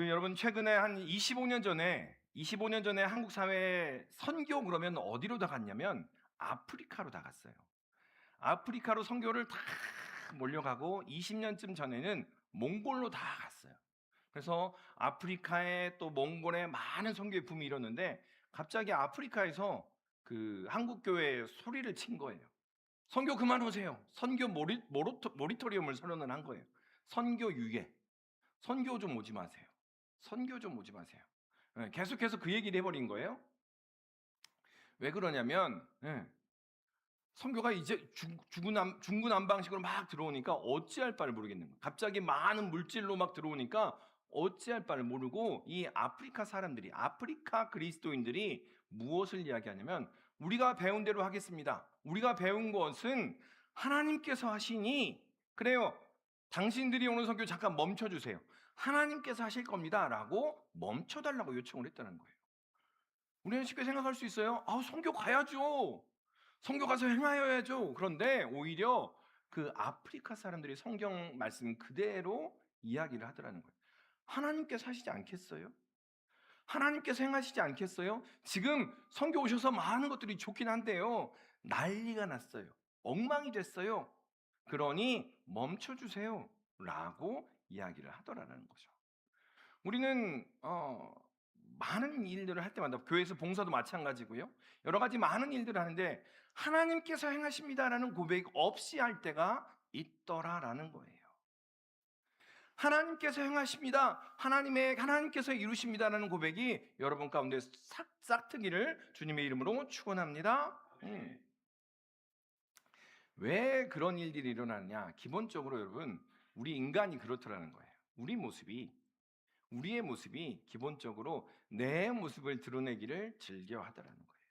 여러분 최근에 한 25년 전에 한국 사회에 선교 그러면 어디로 다 갔냐면 아프리카로 다 갔어요. 아프리카로 선교를 다 몰려가고 20년쯤 전에는 몽골로 다 갔어요. 그래서 아프리카에 또 몽골에 많은 선교의 붐이 일었는데 갑자기 아프리카에서 한국 교회에 소리를 친 거예요. 선교 그만하세요. 선교 모리토리엄을 선언을 한 거예요. 선교 유예. 선교 좀 오지 마세요. 선교 좀 오지 마세요. 계속해서 그 얘기를 해버린 거예요. 왜 그러냐면 선교가 이제 중구난방식으로 막 들어오니까 어찌할 바를 모르겠는 거예요. 갑자기 많은 물질로 막 들어오니까 어찌할 바를 모르고 이 아프리카 사람들이, 아프리카 그리스도인들이 무엇을 이야기하냐면 우리가 배운 대로 하겠습니다. 우리가 배운 것은 하나님께서 하시니 그래요. 당신들이 오는 선교 잠깐 멈춰주세요. 하나님께서 하실 겁니다 라고 멈춰달라고 요청을 했다는 거예요. 우리는 쉽게 생각할 수 있어요. 선교 가야죠. 선교 가서 행하여야죠. 그런데 오히려 그 아프리카 사람들이 성경 말씀 그대로 이야기를 하더라는 거예요. 하나님께서 하시지 않겠어요? 하나님께서 행하시지 않겠어요? 지금 선교 오셔서 많은 것들이 좋긴 한데요. 난리가 났어요. 엉망이 됐어요. 그러니 멈춰주세요 라고 이야기를 하더라는 거죠. 우리는 많은 일들을 할 때마다 교회에서 봉사도 마찬가지고요. 여러 가지 많은 일들을 하는데 하나님께서 행하십니다라는 고백 없이 할 때가 있더라라는 거예요. 하나님께서 행하십니다. 하나님께서 이루십니다라는 고백이 여러분 가운데 싹트기를 주님의 이름으로 축원합니다. 왜 그런 일들이 일어나느냐? 기본적으로 여러분 우리 인간이 그렇더라는 거예요. 우리의 모습이 기본적으로 내 모습을 드러내기를 즐겨하더라는 거예요.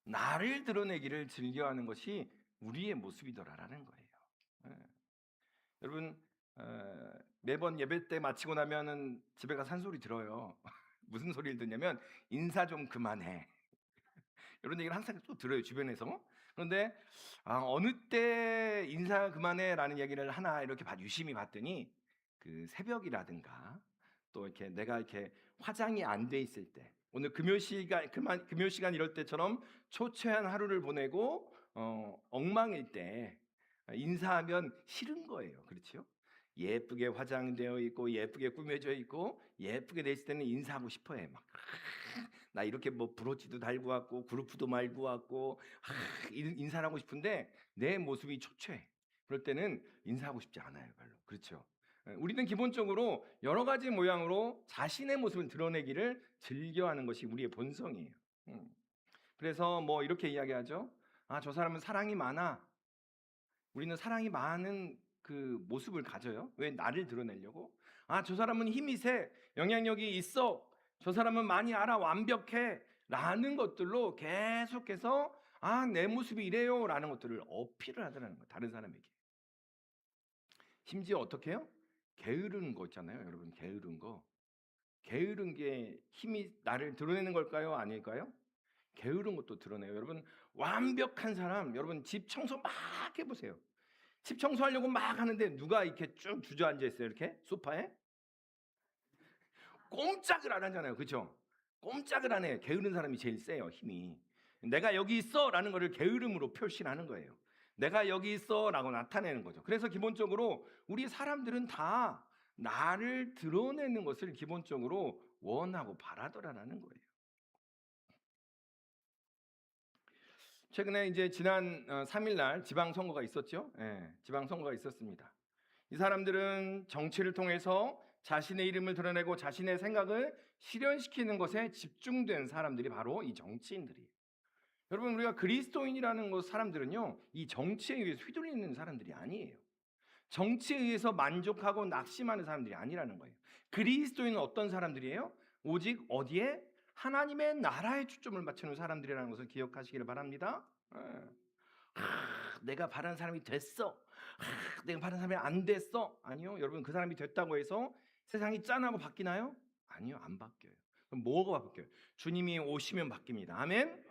나를 드러내기를 즐겨하는 것이 우리의 모습이더라라는 거예요. 여러분 매번 예배 때 마치고 나면은 집에 가서 산소리 들어요. 무슨 소리를 듣냐면 인사 좀 그만해. 이런 얘기를 항상 또 들어요 주변에서. 그런데 어느 때 인사 그만해라는 얘기를 하나 이렇게 유심히 봤더니 그 새벽이라든가 또 이렇게 내가 이렇게 화장이 안 돼 있을 때 오늘 금요 시간 이럴 때처럼 초췌한 하루를 보내고 엉망일 때 인사하면 싫은 거예요. 그렇죠? 예쁘게 화장되어 있고 예쁘게 꾸며져 있고 예쁘게 돼 있을 때는 인사하고 싶어해. 막 나 이렇게 뭐 브로치도 달고 왔고 그루프도 말고 왔고 인사를 하고 싶은데 내 모습이 초췌해. 그럴 때는 인사하고 싶지 않아요. 별로. 그렇죠? 우리는 기본적으로 여러 가지 모양으로 자신의 모습을 드러내기를 즐겨하는 것이 우리의 본성이에요. 그래서 뭐 이렇게 이야기하죠. 저 사람은 사랑이 많아. 우리는 사랑이 많은 그 모습을 가져요. 왜? 나를 드러내려고. 저 사람은 힘이 세. 영향력이 있어. 저 사람은 많이 알아. 완벽해. 라는 것들로 계속해서 내 모습이 이래요. 라는 것들을 어필을 하더라는 거예요. 다른 사람에게. 심지어 어떻게 해요? 게으른 거 있잖아요. 여러분 게으른 거. 게으른 게 힘이 나를 드러내는 걸까요? 아닐까요? 게으른 것도 드러내요. 여러분 완벽한 사람, 여러분 집 청소 막 해보세요. 집 청소하려고 막 하는데 누가 이렇게 쭉 주저앉아 있어요. 이렇게 소파에 꼼짝을 안 하잖아요. 그렇죠? 꼼짝을 안 해요. 게으른 사람이 제일 세요. 힘이. 내가 여기 있어라는 것을 게으름으로 표시하는 거예요. 내가 여기 있어라고 나타내는 거죠. 그래서 기본적으로 우리 사람들은 다 나를 드러내는 것을 기본적으로 원하고 바라더라는 거예요. 최근에 이제 지난 3일 날 지방선거가 있었죠. 지방선거가 있었습니다. 이 사람들은 정치를 통해서 자신의 이름을 드러내고 자신의 생각을 실현시키는 것에 집중된 사람들이 바로 이 정치인들이에요. 여러분 우리가 그리스도인이라는 것 사람들은요 이 정치에 의해서 휘둘리는 사람들이 아니에요. 정치에 의해서 만족하고 낙심하는 사람들이 아니라는 거예요. 그리스도인은 어떤 사람들이에요? 오직 어디에? 하나님의 나라에 초점을 맞추는 사람들이라는 것을 기억하시기를 바랍니다. 내가 바라는 사람이 됐어. 내가 바라는 사람이 안 됐어. 아니요. 여러분 그 사람이 됐다고 해서 세상이 짠하고 바뀌나요? 아니요. 안 바뀌어요. 그럼 뭐가 바뀌어요? 주님이 오시면 바뀝니다. 아멘.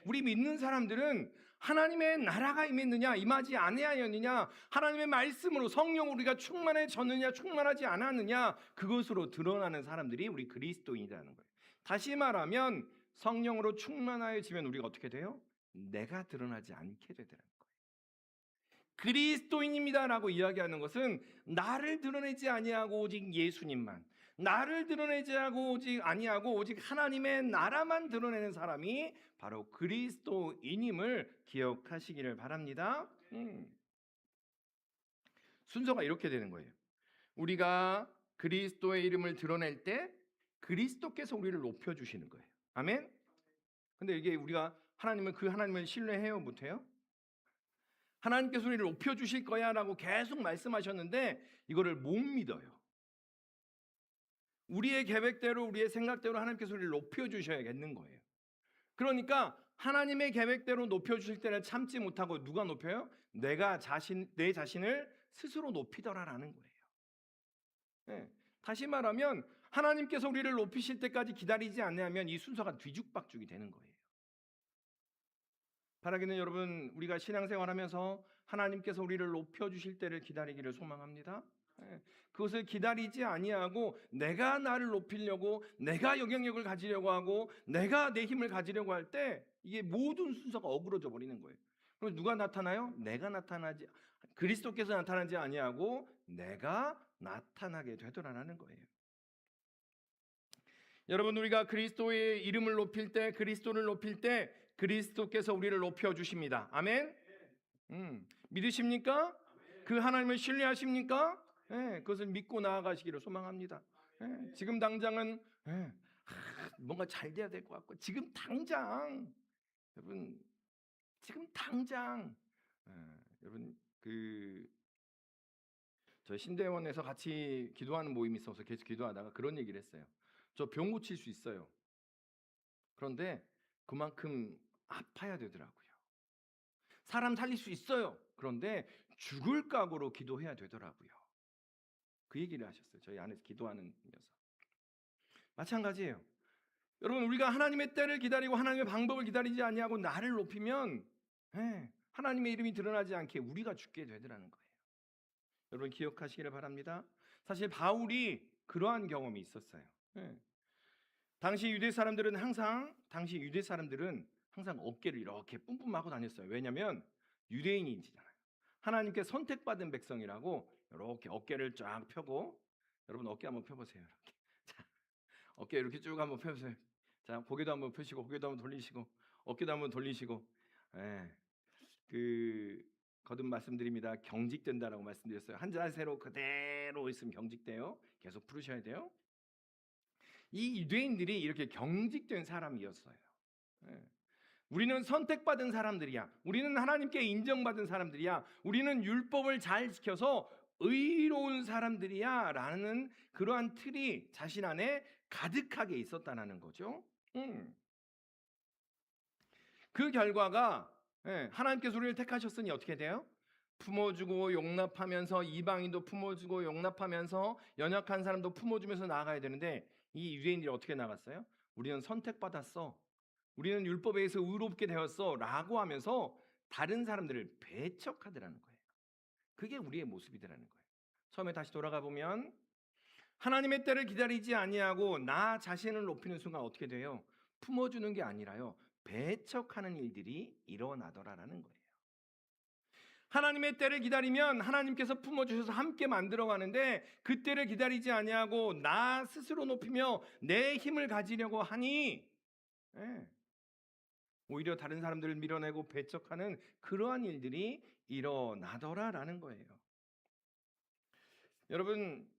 우리 믿는 사람들은 하나님의 나라가 임했느냐, 임하지 아니하였느냐, 하나님의 말씀으로 성령으로 우리가 충만해졌느냐, 충만하지 않았느냐, 그것으로 드러나는 사람들이 우리 그리스도인이라는 거예요. 다시 말하면 성령으로 충만하여지면 우리가 어떻게 돼요? 내가 드러나지 않게 되더라는 거예요. 그리스도인입니다라고 이야기하는 것은 나를 드러내지 아니하고 오직 예수님만, 나를 드러내지 아니하고 오직 하나님의 나라만 드러내는 사람이 바로 그리스도인임을 기억하시기를 바랍니다. 순서가 이렇게 되는 거예요. 우리가 그리스도의 이름을 드러낼 때 그리스도께서 우리를 높여주시는 거예요. 아멘. 근데 이게 우리가 하나님을 신뢰해요, 못해요? 하나님께서 우리를 높여주실 거야 라고 계속 말씀하셨는데 이거를 못 믿어요. 우리의 계획대로, 우리의 생각대로 하나님께서 우리를 높여주셔야겠는 거예요. 그러니까 하나님의 계획대로 높여주실 때는 참지 못하고 누가 높여요? 내 자신을 스스로 높이더라라는 거예요. 네. 다시 말하면 하나님께서 우리를 높이실 때까지 기다리지 않으면 이 순서가 뒤죽박죽이 되는 거예요. 바라기는 여러분, 우리가 신앙생활하면서 하나님께서 우리를 높여주실 때를 기다리기를 소망합니다. 그것을 기다리지 아니하고 내가 나를 높이려고, 내가 영향력을 가지려고 하고, 내가 내 힘을 가지려고 할 때 이게 모든 순서가 어그러져 버리는 거예요. 그럼 누가 나타나요? 그리스도께서 나타나지 아니하고 내가 나타나게 되더라라는 거예요. 여러분, 우리가 그리스도의 이름을 높일 때, 그리스도를 높일 때 그리스도께서 우리를 높여주십니다. 아멘. 믿으십니까? 그 하나님을 신뢰하십니까? 그것을 믿고 나아가시기를 소망합니다. 지금 당장은 뭔가 잘 돼야 될 것 같고, 지금 당장 여러분, 여러분, 저 신대원에서 같이 기도하는 모임이 있어서 계속 기도하다가 그런 얘기를 했어요. 저 병 고칠 수 있어요. 그런데 그만큼 아파야 되더라고요. 사람 살릴 수 있어요. 그런데 죽을 각오로 기도해야 되더라고요. 그 얘기를 하셨어요. 저희 안에서 기도하는 녀석. 마찬가지예요. 여러분, 우리가 하나님의 때를 기다리고 하나님의 방법을 기다리지 아니하고 나를 높이면 하나님의 이름이 드러나지 않게 우리가 죽게 되더라는 거예요. 여러분, 기억하시기를 바랍니다. 사실 바울이 그러한 경험이 있었어요. 당시 유대 사람들은 항상 어깨를 이렇게 뿜뿜하고 다녔어요. 왜냐하면 유대인이잖아요. 하나님께 선택받은 백성이라고 이렇게 어깨를 쫙 펴고, 여러분 어깨 한번 펴보세요. 이렇게. 자, 어깨 이렇게 쭉 한번 펴보세요. 자, 고개도 한번 펴시고, 고개도 한번 돌리시고, 어깨도 한번 돌리시고. 거듭 말씀드립니다. 경직된다라고 말씀드렸어요. 한 자세로 그대로 있으면 경직돼요. 계속 풀으셔야 돼요. 이 유대인들이 이렇게 경직된 사람이었어요. 우리는 선택받은 사람들이야. 우리는 하나님께 인정받은 사람들이야. 우리는 율법을 잘 지켜서 의로운 사람들이야 라는 그러한 틀이 자신 안에 가득하게 있었다는 거죠. 그 결과가 하나님께서 우리를 택하셨으니 어떻게 돼요? 품어주고 용납하면서, 이방인도 품어주고 용납하면서, 연약한 사람도 품어주면서 나아가야 되는데, 이 유대인들이 어떻게 나갔어요? 우리는 선택받았어, 우리는 율법에 의해서 의롭게 되었어 라고 하면서 다른 사람들을 배척하더라는 거예요. 그게 우리의 모습이더라는 거예요. 처음에 다시 돌아가 보면 하나님의 때를 기다리지 아니하고 나 자신을 높이는 순간 어떻게 돼요? 품어주는 게 아니라요, 배척하는 일들이 일어나더라라는 거예요. 하나님의 때를 기다리면 하나님께서 품어주셔서 함께 만들어가는데, 그 때를 기다리지 아니하고 나 스스로 높이며 내 힘을 가지려고 하니 오히려 다른 사람들을 밀어내고 배척하는 그러한 일들이 일어나더라라는 거예요. 여러분,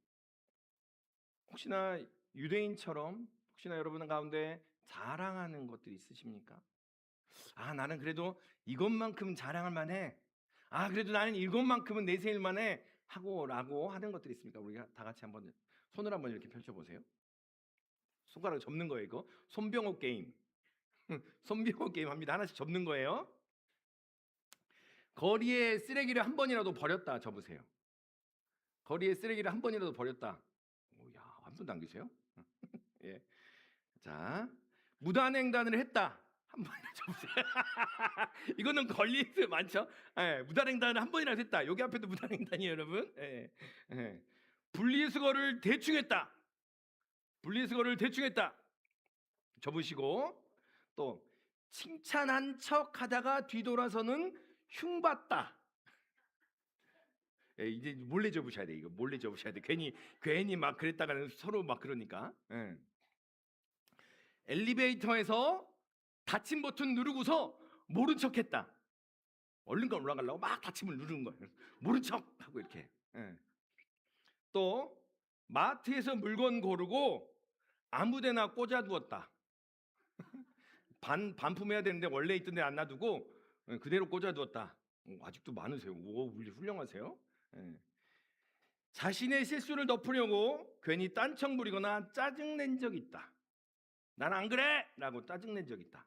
혹시나 유대인처럼 혹시나 여러분 가운데 자랑하는 것들이 있으십니까? 나는 그래도 이것만큼 자랑할 만해. 그래도 나는 이것만큼은 내세울 만해 라고 하는 것들이 있습니까? 우리가 다 같이 한번 손을 한번 이렇게 펼쳐보세요. 손가락 접는 거예요. 이거 손병호 게임. 손병호 게임 합니다. 하나씩 접는 거예요. 거리에 쓰레기를 한 번이라도 버렸다 접으세요. 거리에 쓰레기를 한 번이라도 버렸다. 한 번 남기세요. 예. 자, 무단횡단을 했다. 한 번이나 줘보세요. 이거는 걸릴 수 많죠. 예, 무단횡단을 한 번이나 했다. 여기 앞에도 무단횡단이에요, 여러분. 예, 예. 분리수거를 대충 했다. 분리수거를 대충 했다. 접으시고, 또 칭찬한 척하다가 뒤돌아서는 흉봤다. 예, 이제 몰래 접으셔야 돼. 이거 몰래 접으셔야 돼. 괜히 막 그랬다가는 서로 막 그러니까. 예. 엘리베이터에서 닫힘 버튼 누르고서 모른 척했다. 얼른 올라가려고 막 닫힘을 누르는 거예요. 모른 척 하고 이렇게. 예. 또 마트에서 물건 고르고 아무데나 꽂아두었다. 반품해야 되는데 원래 있던 데 안 놔두고 그대로 꽂아두었다. 아직도 많으세요. 오, 훌륭하세요. 예. 자신의 실수를 덮으려고 괜히 딴청 부리거나 짜증낸 적 있다. 난 안 그래! 라고 짜증낸 적 있다.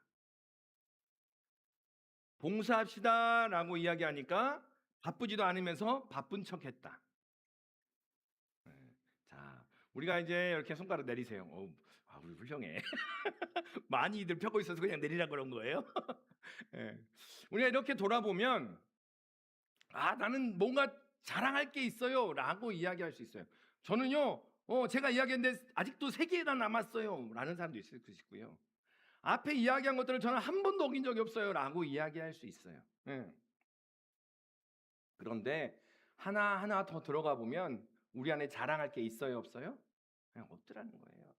봉사합시다 라고 이야기하니까 바쁘지도 않으면서 바쁜 척 했다. 자, 우리가 이제 이렇게 손가락 내리세요. 우리 훌륭해. 많이들 펴고 있어서 그냥 내리라 그런 거예요. 예. 우리가 이렇게 돌아보면 나는 뭔가 자랑할 게 있어요 라고 이야기할 수 있어요. 저는요 제가 이야기했는데 아직도 3개나 남았어요 라는 사람도 있을 수 있고요. 앞에 이야기한 것들을 저는 한 번도 어긴 적이 없어요 라고 이야기할 수 있어요. 예. 그런데 하나하나 더 들어가 보면 우리 안에 자랑할 게 있어요 없어요? 그냥 없더라는 거예요.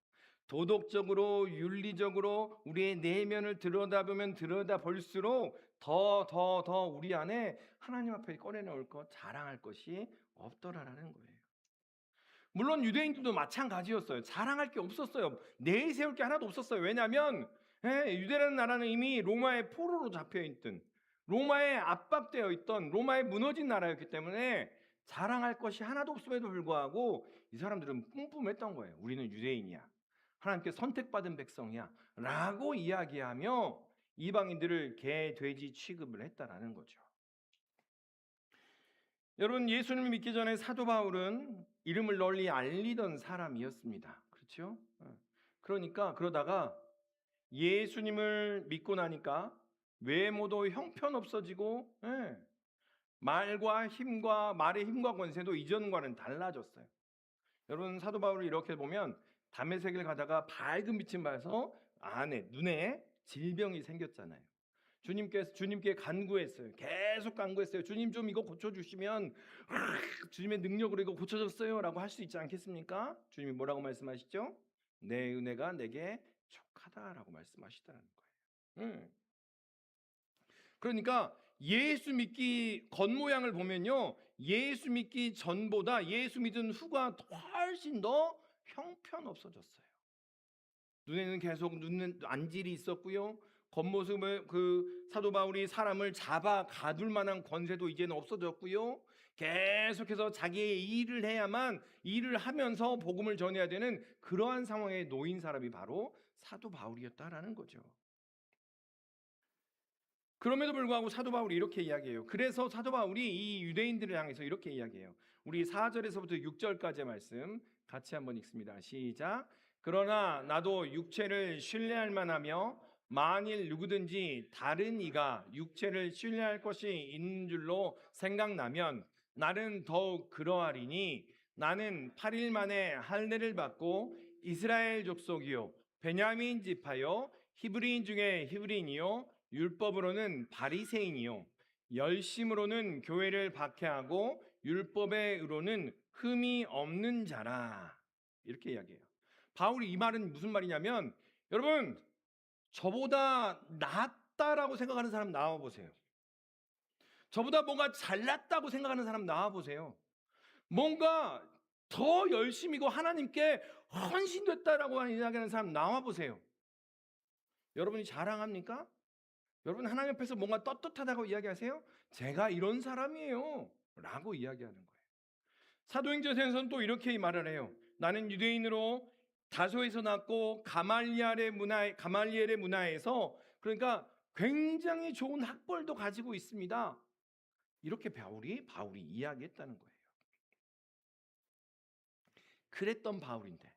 도덕적으로 윤리적으로 우리의 내면을 들여다보면 들여다볼수록 더 우리 안에 하나님 앞에 꺼내놓을 것 자랑할 것이 없더라라는 거예요. 물론 유대인들도 마찬가지였어요. 자랑할 게 없었어요. 내세울 게 하나도 없었어요. 왜냐하면 유대라는 나라는 이미 로마의 포로로 잡혀있던, 로마에 압박되어 있던, 로마에 무너진 나라였기 때문에 자랑할 것이 하나도 없음에도 불구하고 이 사람들은 뿜뿜했던 거예요. 우리는 유대인이야, 하나님께 선택받은 백성이야 라고 이야기하며 이방인들을 개, 돼지 취급을 했다라는 거죠. 여러분, 예수님을 믿기 전에 사도 바울은 이름을 널리 알리던 사람이었습니다. 그렇죠? 그러다가 예수님을 믿고 나니까 외모도 형편없어지고 말의 힘과 권세도 이전과는 달라졌어요. 여러분, 사도 바울을 이렇게 보면 다메섹을 가다가 밝은 빛을 봐서 눈에 질병이 생겼잖아요. 주님께 간구했어요. 계속 간구했어요. 주님 좀 이거 고쳐주시면 주님의 능력으로 이거 고쳐졌어요 라고 할 수 있지 않겠습니까? 주님이 뭐라고 말씀하시죠? 내 은혜가 내게 족하다라고 말씀하시다는 거예요. 그러니까 예수 믿기 겉모양을 보면요, 예수 믿기 전보다 예수 믿은 후가 훨씬 더 형편없어졌어요. 눈에는 계속 안질이 있었고요. 겉모습을 사도 바울이 사람을 잡아 가둘 만한 권세도 이제는 없어졌고요. 계속해서 자기의 일을 해야만, 일을 하면서 복음을 전해야 되는 그러한 상황에 놓인 사람이 바로 사도 바울이었다라는 거죠. 그럼에도 불구하고 사도 바울이 이렇게 이야기해요. 그래서 사도 바울이 이 유대인들을 향해서 이렇게 이야기해요. 우리 4절에서부터 6절까지의 말씀 같이 한번 읽습니다. 시작. 그러나 나도 육체를 신뢰할 만하며 만일 누구든지 다른 이가 육체를 신뢰할 것이 있는 줄로 생각나면 나는 더욱 그러하리니 나는 8일 만에 할례를 받고 이스라엘 족속이요 베냐민 지파요 히브리인 중에 히브리인이요 율법으로는 바리새인이요 열심으로는 교회를 박해하고 율법의 의로는 흠이 없는 자라. 이렇게 이야기해요. 바울이 이 말은 무슨 말이냐면, 여러분, 저보다 낫다라고 생각하는 사람 나와보세요. 저보다 뭔가 잘났다고 생각하는 사람 나와보세요. 뭔가 더 열심이고 하나님께 헌신됐다라고 이야기하는 사람 나와보세요. 여러분이 자랑합니까? 여러분 하나님 앞에서 뭔가 떳떳하다고 이야기하세요? 제가 이런 사람이에요 라고 이야기하는 거예요. 사도행전에서는 또 이렇게 말을 해요. 나는 유대인으로 다소에서 났고 가말리엘의 문화에서, 그러니까 굉장히 좋은 학벌도 가지고 있습니다. 이렇게 바울이 이야기했다는 거예요. 그랬던 바울인데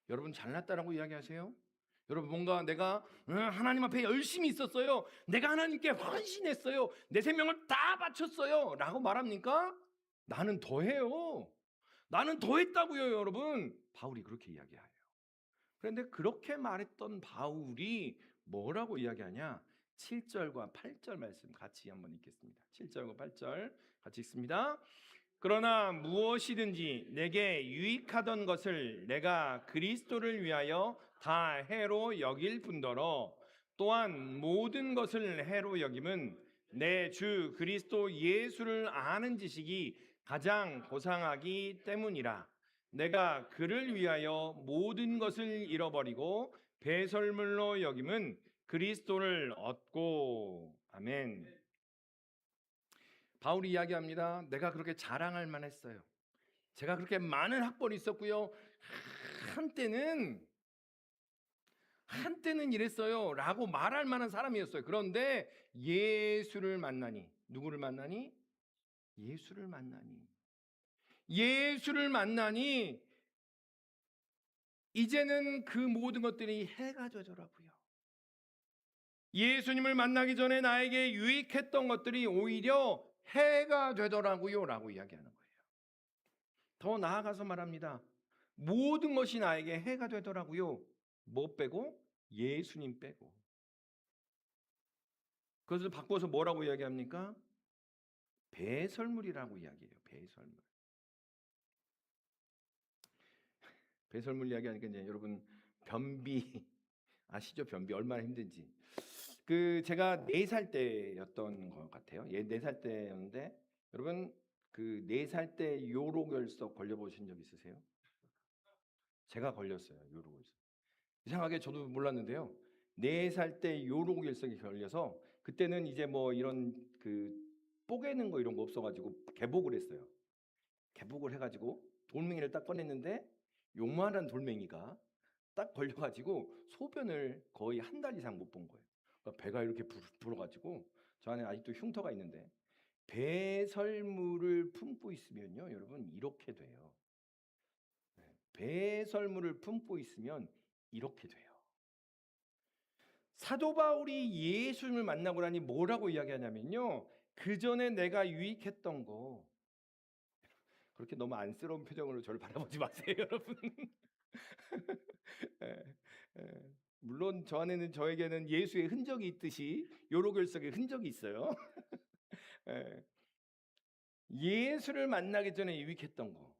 여러분 잘났다라고 이야기하세요? 여러분 뭔가 내가 하나님 앞에 열심히 있었어요. 내가 하나님께 헌신했어요. 내 생명을 다 바쳤어요. 라고 말합니까? 나는 더해요. 나는 더했다고요, 여러분. 바울이 그렇게 이야기해요. 그런데 그렇게 말했던 바울이 뭐라고 이야기하냐? 7절과 8절 말씀 같이 한번 읽겠습니다. 7절과 8절 같이 읽습니다. 그러나 무엇이든지 내게 유익하던 것을 내가 그리스도를 위하여 다 해로 여길 뿐더러 또한 모든 것을 해로 여김은 내 주 그리스도 예수를 아는 지식이 가장 고상하기 때문이라. 내가 그를 위하여 모든 것을 잃어버리고 배설물로 여김은 그리스도를 얻고. 아멘. 바울이 이야기합니다. 내가 그렇게 자랑할 만했어요. 제가 그렇게 많은 학벌이 있었고요. 한때는 이랬어요 라고 말할 만한 사람이었어요. 그런데 예수를 만나니, 누구를 만나니? 예수를 만나니 이제는 그 모든 것들이 해가 되더라고요. 예수님을 만나기 전에 나에게 유익했던 것들이 오히려 해가 되더라고요 라고 이야기하는 거예요. 더 나아가서 말합니다. 모든 것이 나에게 해가 되더라고요. 뭐 빼고? 예수님 빼고. 그것을 바꿔서 뭐라고 이야기합니까? 배설물이라고 이야기해요. 배설물 이야기하니까 이제 여러분 변비 아시죠? 변비 얼마나 힘든지. 제가 4살 때였던 것 같아요. 4살 때였는데 여러분 4살 때 요로결석 걸려보신 적 있으세요? 제가 걸렸어요. 요로결석. 이상하게 저도 몰랐는데요. 4살 때 요로결석이 걸려서 그때는 이제 뭐 이런 뽀개는 거 이런 거 없어가지고 개복을 했어요. 개복을 해가지고 돌멩이를 딱 꺼냈는데 요만한 돌멩이가 딱 걸려가지고 소변을 거의 한 달 이상 못 본 거예요. 그러니까 배가 이렇게 불어가지고 저 안에 아직도 흉터가 있는데 배설물을 품고 있으면요, 여러분 이렇게 돼요. 배설물을 품고 있으면 이렇게 돼요. 사도 바울이 예수님을 만나고 나니 뭐라고 이야기하냐면요, 그 전에 내가 유익했던 거. 그렇게 너무 안쓰러운 표정으로 저를 바라보지 마세요, 여러분. 물론 저에게는 예수의 흔적이 있듯이 요로결석의 흔적이 있어요. 예수를 만나기 전에 유익했던 거,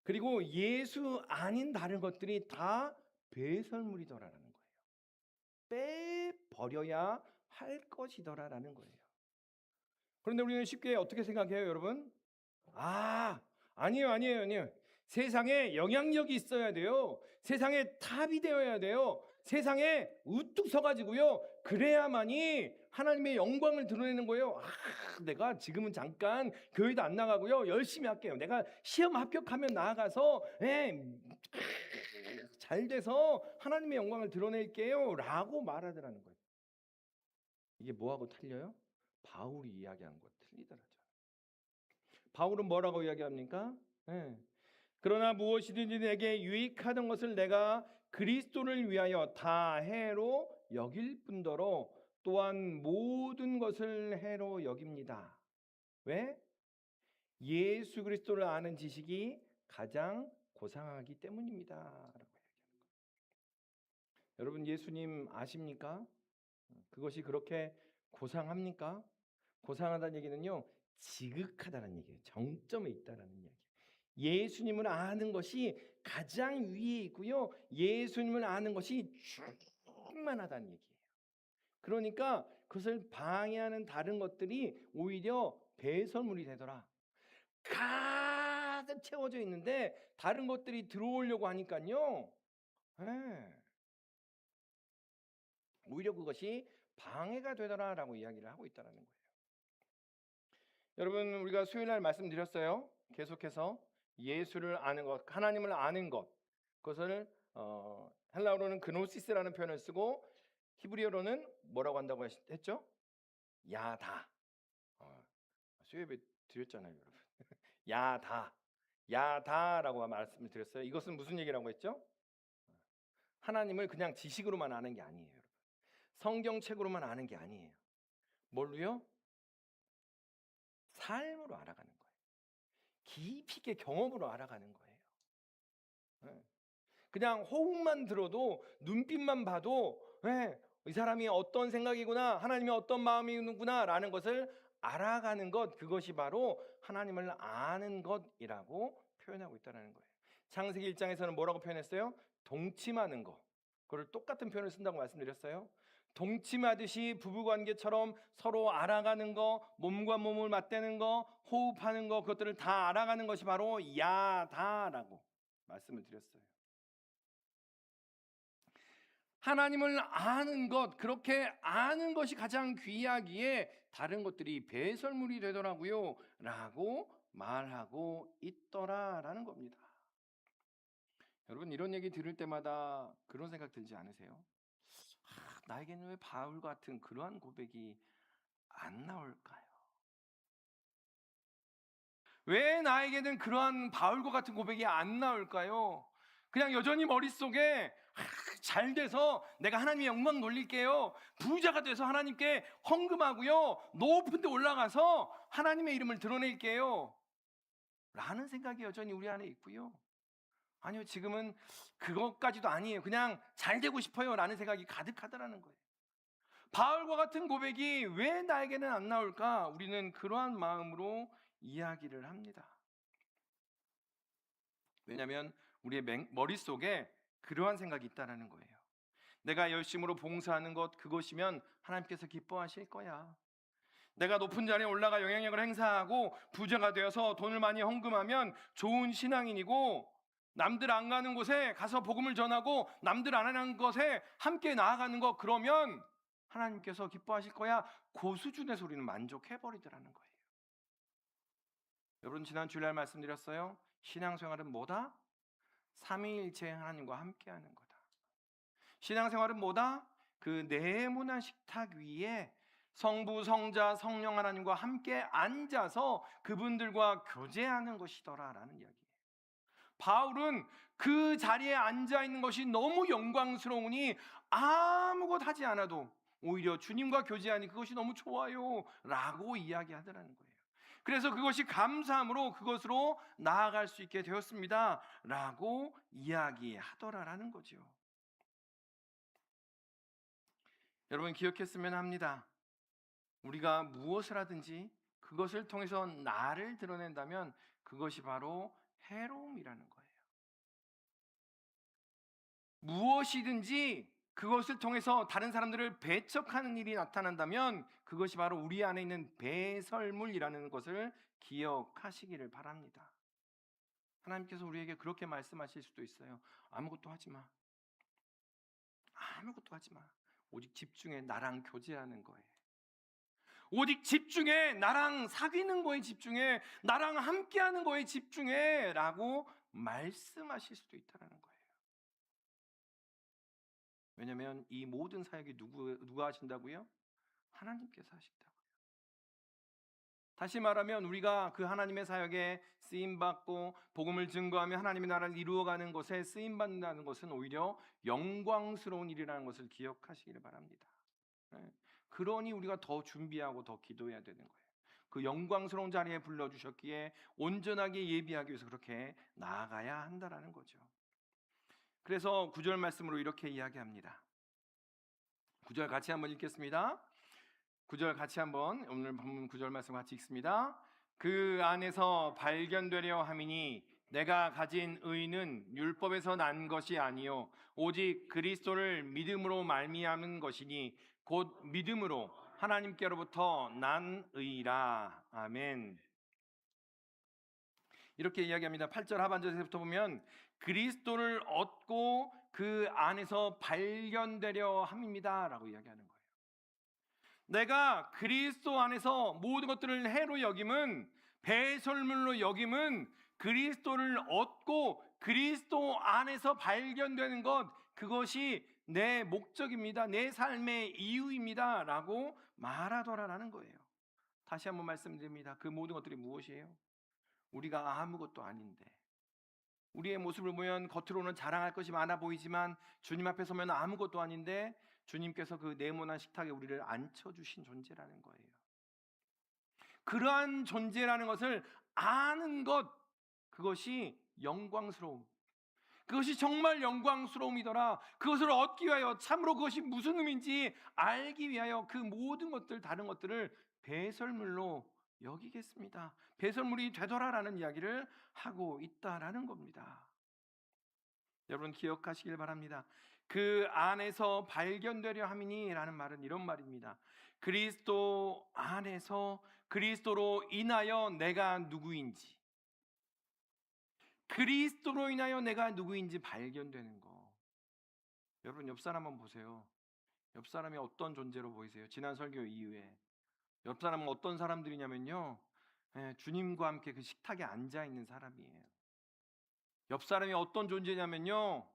그리고 예수 아닌 다른 것들이 다 배설물이더라라는 거예요. 빼버려야 할 것이더라라는 거예요. 그런데 우리는 쉽게 어떻게 생각해요, 여러분? 아니에요. 세상에 영향력이 있어야 돼요. 세상에 탑이 되어야 돼요. 세상에 우뚝 서가지고요. 그래야만이 하나님의 영광을 드러내는 거예요. 내가 지금은 잠깐 교회도 안 나가고요. 열심히 할게요. 내가 시험 합격하면 나아가서 잘 돼서 하나님의 영광을 드러낼게요. 라고 말하더라는 거예요. 이게 뭐하고 틀려요? 바울이 이야기한 거 틀리더라죠. 바울은 뭐라고 이야기합니까? 그러나 무엇이든지 내게 유익하던 것을 내가 그리스도를 위하여 다 해로 여길 뿐더러 또한 모든 것을 해로 여깁니다. 왜? 예수 그리스도를 아는 지식이 가장 고상하기 때문입니다. 라고 얘기하는 거예요. 여러분 예수님 아십니까? 그것이 그렇게 고상합니까? 고상하다는 얘기는요, 지극하다는 얘기예요. 정점에 있다라는 얘기예요. 예수님을 아는 것이 가장 위에 있고요, 예수님을 아는 것이 충만하다는 얘기예요. 그러니까 그것을 방해하는 다른 것들이 오히려 배설물이 되더라. 가득 채워져 있는데 다른 것들이 들어오려고 하니까요, 오히려 그것이 방해가 되더라라고 이야기를 하고 있다는 거예요. 여러분 우리가 수요일날 말씀드렸어요. 계속해서 예수를 아는 것, 하나님을 아는 것, 그것을 헬라어로는 그노시스라는 표현을 쓰고 히브리어로는 뭐라고 한다고 했죠? 야다. 수요일에 드렸잖아요, 여러분. 야다라고 말씀을 드렸어요. 이것은 무슨 얘기라고 했죠? 하나님을 그냥 지식으로만 아는 게 아니에요, 여러분. 성경책으로만 아는 게 아니에요. 뭘로요? 삶으로 알아가는 거예요. 깊이 있게 경험으로 알아가는 거예요. 예. 그냥 호흡만 들어도, 눈빛만 봐도, 예, 이 사람이 어떤 생각이구나, 하나님이 어떤 마음이구나 라는 것을 알아가는 것, 그것이 바로 하나님을 아는 것이라고 표현하고 있다는 거예요. 창세기 1장에서는 뭐라고 표현했어요? 동침하는 거. 그걸 똑같은 표현을 쓴다고 말씀드렸어요. 동침하듯이 부부관계처럼 서로 알아가는 거, 몸과 몸을 맞대는 거, 호흡하는 거, 그것들을 다 알아가는 것이 바로 야다라고 말씀을 드렸어요. 하나님을 아는 것, 그렇게 아는 것이 가장 귀하기에 다른 것들이 배설물이 되더라고요 라고 말하고 있더라라는 겁니다. 여러분, 이런 얘기 들을 때마다 그런 생각 들지 않으세요? 나에게는 왜 바울 같은 그러한 고백이 안 나올까요? 왜 나에게는 그러한 바울과 같은 고백이 안 나올까요? 그냥 여전히 머릿속에 잘 돼서 내가 하나님의 영광 돌릴게요. 부자가 돼서 하나님께 헌금하고요. 높은 데 올라가서 하나님의 이름을 드러낼게요. 라는 생각이 여전히 우리 안에 있고요. 아니요, 지금은 그것까지도 아니에요. 그냥 잘 되고 싶어요. 라는 생각이 가득하다라는 거예요. 바울과 같은 고백이 왜 나에게는 안 나올까? 우리는 그러한 마음으로 이야기를 합니다. 왜냐하면 우리의 머릿속에 그러한 생각이 있다는 거예요. 내가 열심으로 봉사하는 것, 그것이면 하나님께서 기뻐하실 거야. 내가 높은 자리에 올라가 영향력을 행사하고 부자가 되어서 돈을 많이 헌금하면 좋은 신앙인이고, 남들 안 가는 곳에 가서 복음을 전하고 남들 안 하는 것에 함께 나아가는 것, 그러면 하나님께서 기뻐하실 거야. 그 수준에서 우리는 만족해버리더라는 거예요. 여러분, 지난 주일날 말씀드렸어요. 신앙생활은 뭐다? 삼위일체 하나님과 함께하는 거다. 신앙생활은 뭐다? 그 네모난 식탁 위에 성부, 성자, 성령 하나님과 함께 앉아서 그분들과 교제하는 것이더라라는 이야기예요. 바울은 그 자리에 앉아 있는 것이 너무 영광스러우니 아무것 하지 않아도 오히려 주님과 교제하니 그것이 너무 좋아요 라고 이야기하더라는 거예요. 그래서 그것이 감사함으로 그것으로 나아갈 수 있게 되었습니다 라고 이야기하더라라는 거죠. 여러분, 기억했으면 합니다. 우리가 무엇을 하든지 그것을 통해서 나를 드러낸다면 그것이 바로 해로움이라는 거예요. 무엇이든지 그것을 통해서 다른 사람들을 배척하는 일이 나타난다면 그것이 바로 우리 안에 있는 배설물이라는 것을 기억하시기를 바랍니다. 하나님께서 우리에게 그렇게 말씀하실 수도 있어요. 아무것도 하지 마. 아무것도 하지 마. 오직 집중해. 나랑 교제하는 거에. 오직 집중해. 나랑 사귀는 거에 집중해. 나랑 함께하는 거에 집중해 라고 말씀하실 수도 있다는 거예요. 왜냐하면 이 모든 사역이 누가 하신다고요? 하나님께서 하신다고요. 다시 말하면 우리가 그 하나님의 사역에 쓰임받고 복음을 증거하며 하나님의 나라를 이루어가는 것에 쓰임받는다는 것은 오히려 영광스러운 일이라는 것을 기억하시기를 바랍니다. 네. 그러니 우리가 더 준비하고 더 기도해야 되는 거예요. 그 영광스러운 자리에 불러주셨기에 온전하게 예비하기 위해서 그렇게 나아가야 한다라는 거죠. 그래서 9절 말씀으로 이렇게 이야기합니다. 9절 같이 한번 읽겠습니다. 9절 같이 한번, 오늘 본문 9절 말씀 같이 읽습니다. 그 안에서 발견되려 함이니 내가 가진 의는 율법에서 난 것이 아니요 오직 그리스도를 믿음으로 말미암은 것이니 곧 믿음으로 하나님께로부터 난 의라. 아멘. 이렇게 이야기합니다. 8절 하반절에서부터 보면 그리스도를 얻고 그 안에서 발견되려 함입니다 라고 이야기하는 거예요. 내가 그리스도 안에서 모든 것들을 해로 여김은, 배설물로 여김은 그리스도를 얻고 그리스도 안에서 발견되는 것, 그것이 내 목적입니다. 내 삶의 이유입니다 라고 말하더라라는 거예요. 다시 한번 말씀드립니다. 그 모든 것들이 무엇이에요? 우리가 아무것도 아닌데 우리의 모습을 보면 겉으로는 자랑할 것이 많아 보이지만 주님 앞에 서면 아무것도 아닌데 주님께서 그 네모난 식탁에 우리를 앉혀주신 존재라는 거예요. 그러한 존재라는 것을 아는 것, 그것이 영광스러움, 그것이 정말 영광스러움이더라. 그것을 얻기 위하여 참으로 그것이 무슨 의미인지 알기 위하여 그 모든 것들, 다른 것들을 배설물로 여기겠습니다. 배설물이 되더라라는 이야기를 하고 있다라는 겁니다. 여러분 기억하시길 바랍니다. 그 안에서 발견되려 함이니라는 말은 이런 말입니다. 그리스도 안에서 그리스도로 인하여 내가 누구인지, 그리스도로 인하여 내가 누구인지 발견되는 거. 여러분 옆 사람 한번 보세요. 옆 사람이 어떤 존재로 보이세요? 지난 설교 이후에 옆 사람은 어떤 사람들이냐면요, 주님과 함께 그 식탁에 앉아 있는 사람이에요. 옆 사람이 어떤 존재냐면요,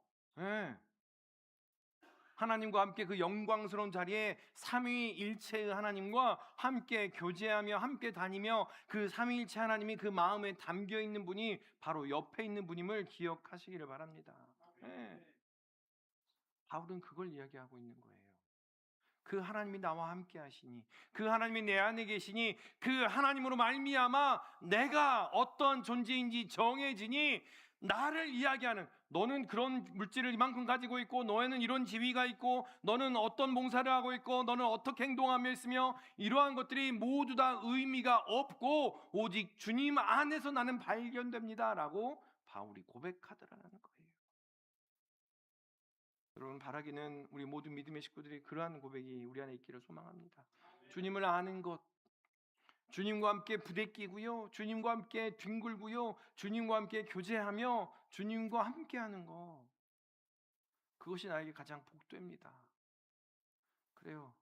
하나님과 함께 그 영광스러운 자리에 삼위일체의 하나님과 함께 교제하며 함께 다니며 그 삼위일체 하나님이 그 마음에 담겨 있는 분이 바로 옆에 있는 분임을 기억하시기를 바랍니다. 바울은 그걸 이야기하고 있는 거예요. 그 하나님이 나와 함께 하시니, 그 하나님이 내 안에 계시니, 그 하나님으로 말미암아 내가 어떤 존재인지 정해지니, 나를 이야기하는, 너는 그런 물질을 이만큼 가지고 있고, 너에는 이런 지위가 있고, 너는 어떤 봉사를 하고 있고, 너는 어떻게 행동하며 있으며, 이러한 것들이 모두 다 의미가 없고 오직 주님 안에서 나는 발견됩니다 라고 바울이 고백하더라는 거예요. 여러분 바라기는 우리 모든 믿음의 식구들이 그러한 고백이 우리 안에 있기를 소망합니다. 주님을 아는 것, 주님과 함께 부대끼고요, 주님과 함께 뒹굴고요, 주님과 함께 교제하며 주님과 함께하는 것, 그것이 나에게 가장 복됩니다. 그래요.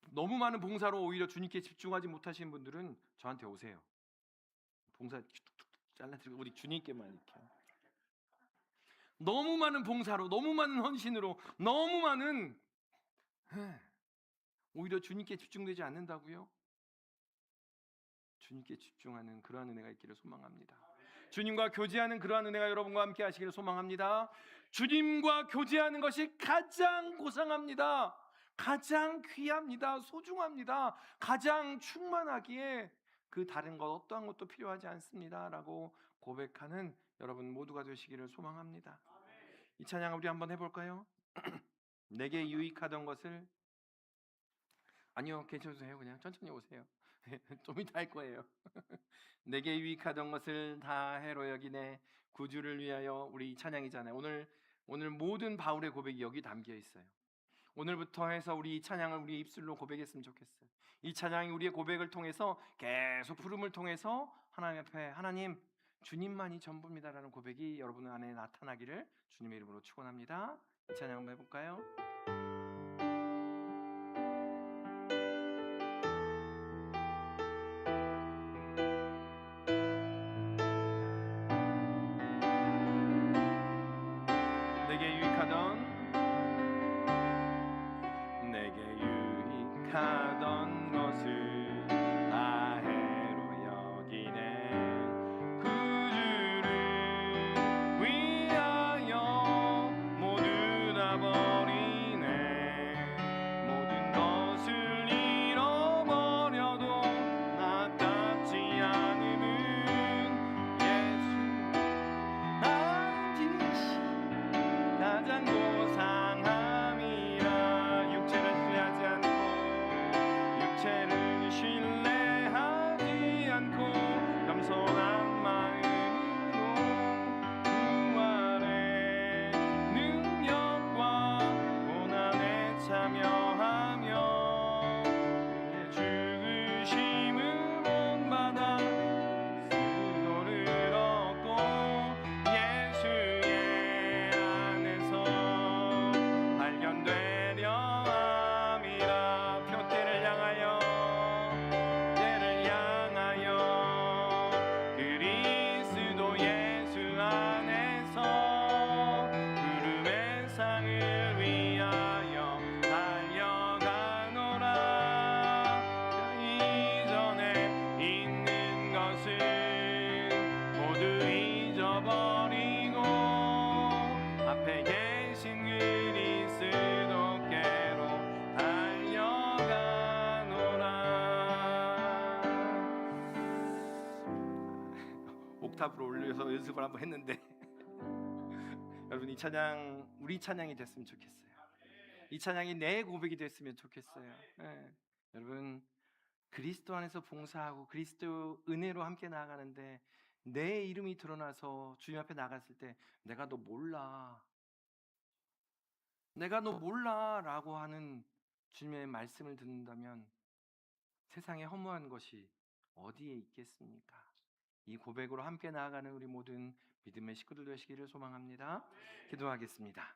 너무 많은 봉사로 오히려 주님께 집중하지 못하시는 분들은 저한테 오세요. 봉사 툭툭툭 잘라드리고 우리 주님께만 이렇게. 너무 많은 봉사로, 너무 많은 헌신으로, 너무 많은, 오히려 주님께 집중되지 않는다고요? 주님께 집중하는 그러한 은혜가 있기를 소망합니다. 주님과 교제하는 그러한 은혜가 여러분과 함께 하시기를 소망합니다. 주님과 교제하는 것이 가장 고상합니다. 가장 귀합니다. 소중합니다. 가장 충만하기에 그 다른 것 어떠한 것도 필요하지 않습니다 라고 고백하는 여러분 모두가 되시기를 소망합니다. 이 찬양 우리 한번 해볼까요? 내게 유익하던 것을, 아니요 괜찮으세요. 그냥 천천히 오세요. 좀 이따 할 거예요. 내게 유익하던 것을 다 해로 여기네 구주를 위하여. 우리 이 찬양이잖아요. 오늘 모든 바울의 고백이 여기 담겨 있어요. 오늘부터 해서 우리 이 찬양을 우리 입술로 고백했으면 좋겠어요. 이 찬양이 우리의 고백을 통해서 계속 부름을 통해서 하나님 앞에, 하나님 주님만이 전부입니다라는 고백이 여러분 안에 나타나기를 주님의 이름으로 축원합니다. 이 찬양 한번 해볼까요? 내게 유익하던 것을 다 해로 여기네 구주를 위하여 모두 다 버리네 모든 것을 잃어버려도 아깝지 않음은 예수 나는 지시 가장 고상함이라 육체를 쓰지 않고 그래서 연습을 한번 했는데 여러분 이 찬양 우리 찬양이 됐으면 좋겠어요. 이 찬양이 내 고백이 됐으면 좋겠어요. 예. 여러분 그리스도 안에서 봉사하고 그리스도 은혜로 함께 나아가는데 내 이름이 드러나서 주님 앞에 나갔을 때 내가 너 몰라. 내가 너 몰라라고 하는 주님의 말씀을 듣는다면 세상에 허무한 것이 어디에 있겠습니까? 이 고백으로 함께 나아가는 우리 모든 믿음의 식구들 되시기를 소망합니다. 기도하겠습니다.